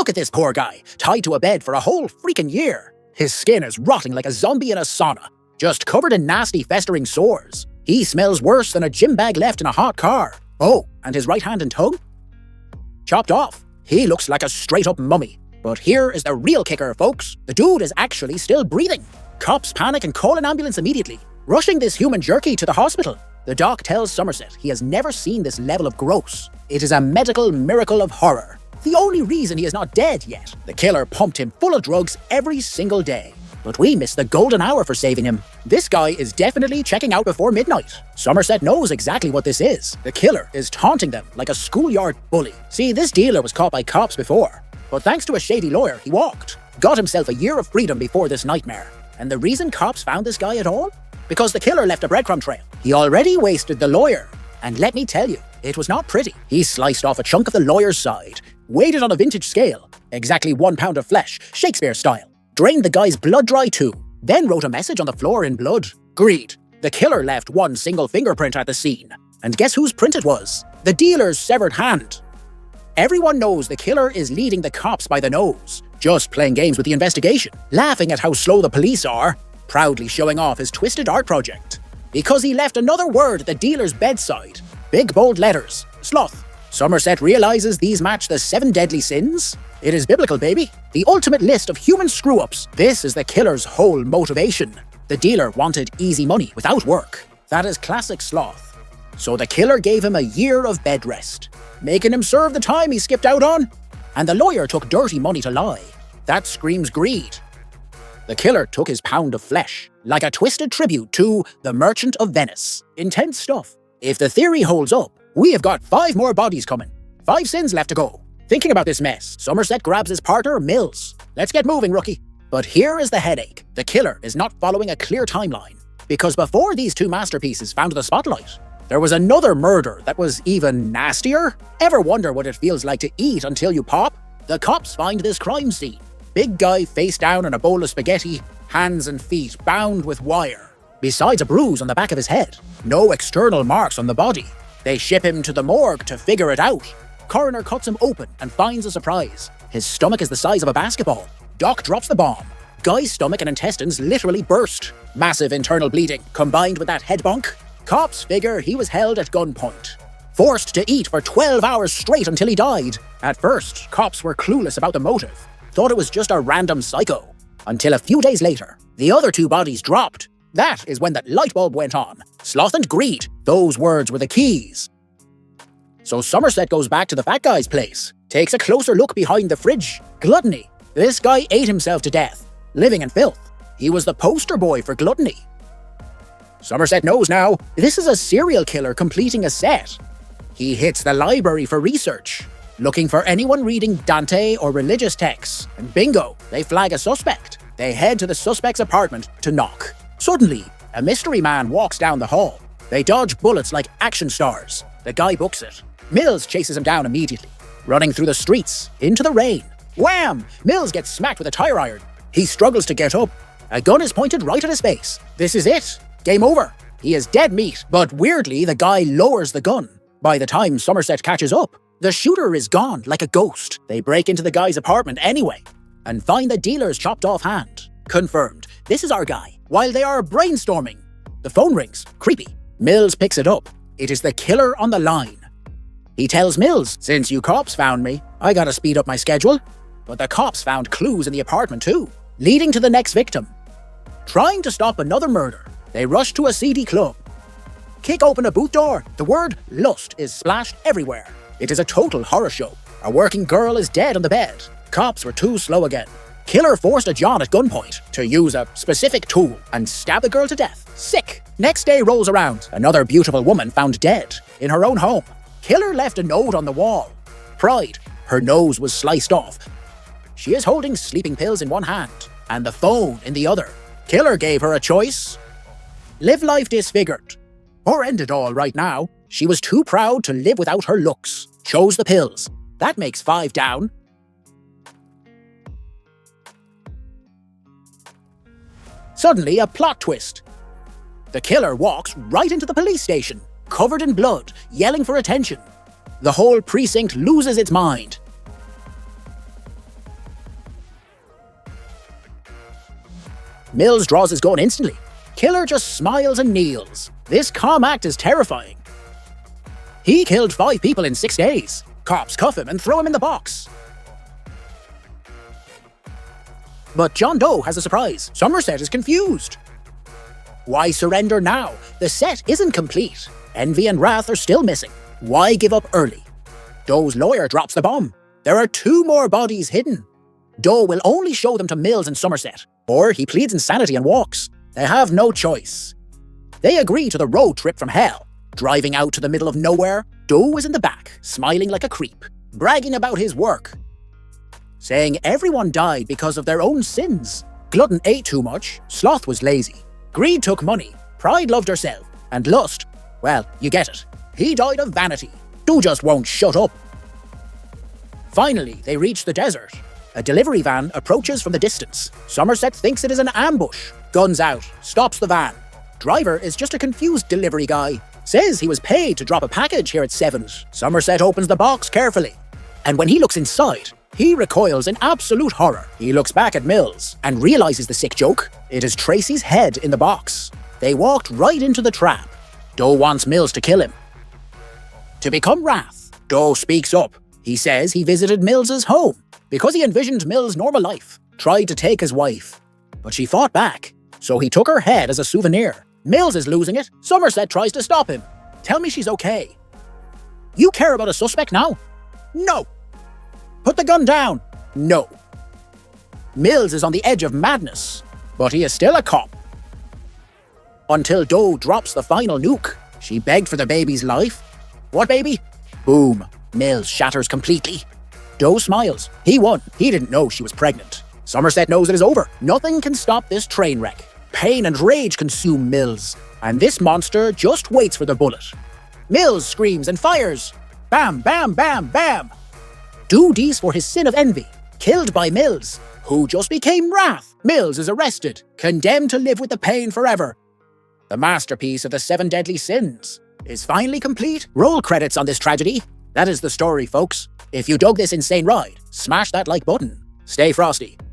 Look at this poor guy, tied to a bed for a whole freaking year. His skin is rotting like a zombie in a sauna, just covered in nasty festering sores. He smells worse than a gym bag left in a hot car. Oh, and his right hand and tongue? Chopped off. He looks like a straight-up mummy. But here is the real kicker, folks. The dude is actually still breathing. Cops panic and call an ambulance immediately, rushing this human jerky to the hospital. The doc tells Somerset he has never seen this level of gross. It is a medical miracle of horror. The only reason he is not dead yet. The killer pumped him full of drugs every single day. But we missed the golden hour for saving him. This guy is definitely checking out before midnight. Somerset knows exactly what this is. The killer is taunting them like a schoolyard bully. See, this dealer was caught by cops before. But thanks to a shady lawyer, he walked. Got himself a year of freedom before this nightmare. And the reason cops found this guy at all? Because the killer left a breadcrumb trail. He already wasted the lawyer. And let me tell you, it was not pretty. He sliced off a chunk of the lawyer's side, weighed it on a vintage scale, exactly 1 pound of flesh, Shakespeare style, drained the guy's blood dry too, then wrote a message on the floor in blood. Greed. The killer left one single fingerprint at the scene. And guess whose print it was? The dealer's severed hand. Everyone knows the killer is leading the cops by the nose, just playing games with the investigation, laughing at how slow the police are, proudly showing off his twisted art project. Because he left another word at the dealer's bedside. Big bold letters. Sloth. Somerset realizes these match the 7 deadly sins. It is biblical, baby. The ultimate list of human screw-ups. This is the killer's whole motivation. The dealer wanted easy money without work. That is classic sloth. So the killer gave him a year of bed rest, making him serve the time he skipped out on. And the lawyer took dirty money to lie. That screams greed. The killer took his pound of flesh, like a twisted tribute to the Merchant of Venice. Intense stuff. If the theory holds up, we have got 5 more bodies coming. 5 sins left to go. Thinking about this mess, Somerset grabs his partner, Mills. Let's get moving, rookie. But here is the headache. The killer is not following a clear timeline. Because before these 2 masterpieces found the spotlight, there was another murder that was even nastier. Ever wonder what it feels like to eat until you pop? The cops find this crime scene. Big guy face down in a bowl of spaghetti, hands and feet bound with wire. Besides a bruise on the back of his head. No external marks on the body. They ship him to the morgue to figure it out. Coroner cuts him open and finds a surprise. His stomach is the size of a basketball. Doc drops the bomb. Guy's stomach and intestines literally burst. Massive internal bleeding, combined with that head bonk. Cops figure he was held at gunpoint. Forced to eat for 12 hours straight until he died. At first, cops were clueless about the motive. Thought it was just a random psycho. Until a few days later, the other 2 bodies dropped. That is when that light bulb went on. Sloth and greed. Those words were the keys. So Somerset goes back to the fat guy's place, takes a closer look behind the fridge. Gluttony. This guy ate himself to death, living in filth. He was the poster boy for gluttony. Somerset knows now, this is a serial killer completing a set. He hits the library for research, looking for anyone reading Dante or religious texts, and bingo, they flag a suspect. They head to the suspect's apartment to knock. Suddenly, a mystery man walks down the hall. They dodge bullets like action stars. The guy books it. Mills chases him down immediately, running through the streets, into the rain. Wham! Mills gets smacked with a tire iron. He struggles to get up. A gun is pointed right at his face. This is it. Game over. He is dead meat, but weirdly, the guy lowers the gun. By the time Somerset catches up, the shooter is gone like a ghost. They break into the guy's apartment anyway, and find the dealer's chopped off hand. Confirmed, this is our guy. While they are brainstorming, the phone rings. Creepy. Mills picks it up. It is the killer on the line. He tells Mills, since you cops found me, I gotta speed up my schedule. But the cops found clues in the apartment too, leading to the next victim. Trying to stop another murder, they rush to a seedy club. Kick open a boot door. The word lust is splashed everywhere. It is a total horror show. A working girl is dead on the bed. Cops were too slow again. Killer forced a John at gunpoint to use a specific tool and stab the girl to death. Sick. Next day rolls around. Another beautiful woman found dead in her own home. Killer left a note on the wall. Pride. Her nose was sliced off. She is holding sleeping pills in one hand and the phone in the other. Killer gave her a choice. Live life disfigured, or end it all right now. She was too proud to live without her looks. Chose the pills. That makes 5 down. Suddenly, a plot twist. The killer walks right into the police station, covered in blood, yelling for attention. The whole precinct loses its mind. Mills draws his gun instantly. Killer just smiles and kneels. This calm act is terrifying. He killed 5 people in 6 days. Cops cuff him and throw him in the box. But John Doe has a surprise. Somerset is confused. Why surrender now? The set isn't complete. Envy and wrath are still missing. Why give up early? Doe's lawyer drops the bomb. There are 2 more bodies hidden. Doe will only show them to Mills and Somerset, or he pleads insanity and walks. They have no choice. They agree to the road trip from hell. Driving out to the middle of nowhere, Doe is in the back, smiling like a creep, bragging about his work, saying everyone died because of their own sins. Glutton ate too much, sloth was lazy, greed took money, pride loved herself, and lust, well, you get it. He died of vanity. Doe just won't shut up. Finally, they reach the desert. A delivery van approaches from the distance. Somerset thinks it is an ambush. Guns out, stops the van. Driver is just a confused delivery guy. Says he was paid to drop a package here at 7's. Somerset opens the box carefully. And when he looks inside, he recoils in absolute horror. He looks back at Mills and realizes the sick joke. It is Tracy's head in the box. They walked right into the trap. Doe wants Mills to kill him. To become wrath, Doe speaks up. He says he visited Mills's home because he envisioned Mills' normal life, tried to take his wife. But she fought back, so he took her head as a souvenir. Mills is losing it. Somerset tries to stop him. Tell me she's okay. You care about a suspect now? No. Put the gun down. No. Mills is on the edge of madness, but he is still a cop. Until Doe drops the final nuke. She begged for the baby's life. What baby? Boom. Mills shatters completely. Doe smiles. He won. He didn't know she was pregnant. Somerset knows it is over. Nothing can stop this train wreck. Pain and rage consume Mills, and this monster just waits for the bullet. Mills screams and fires. Bam, bam, bam, bam. Doe dies for his sin of envy. Killed by Mills, who just became wrath. Mills is arrested, condemned to live with the pain forever. The masterpiece of the 7 deadly sins is finally complete. Roll credits on this tragedy. That is the story, folks. If you dug this insane ride, smash that like button. Stay frosty.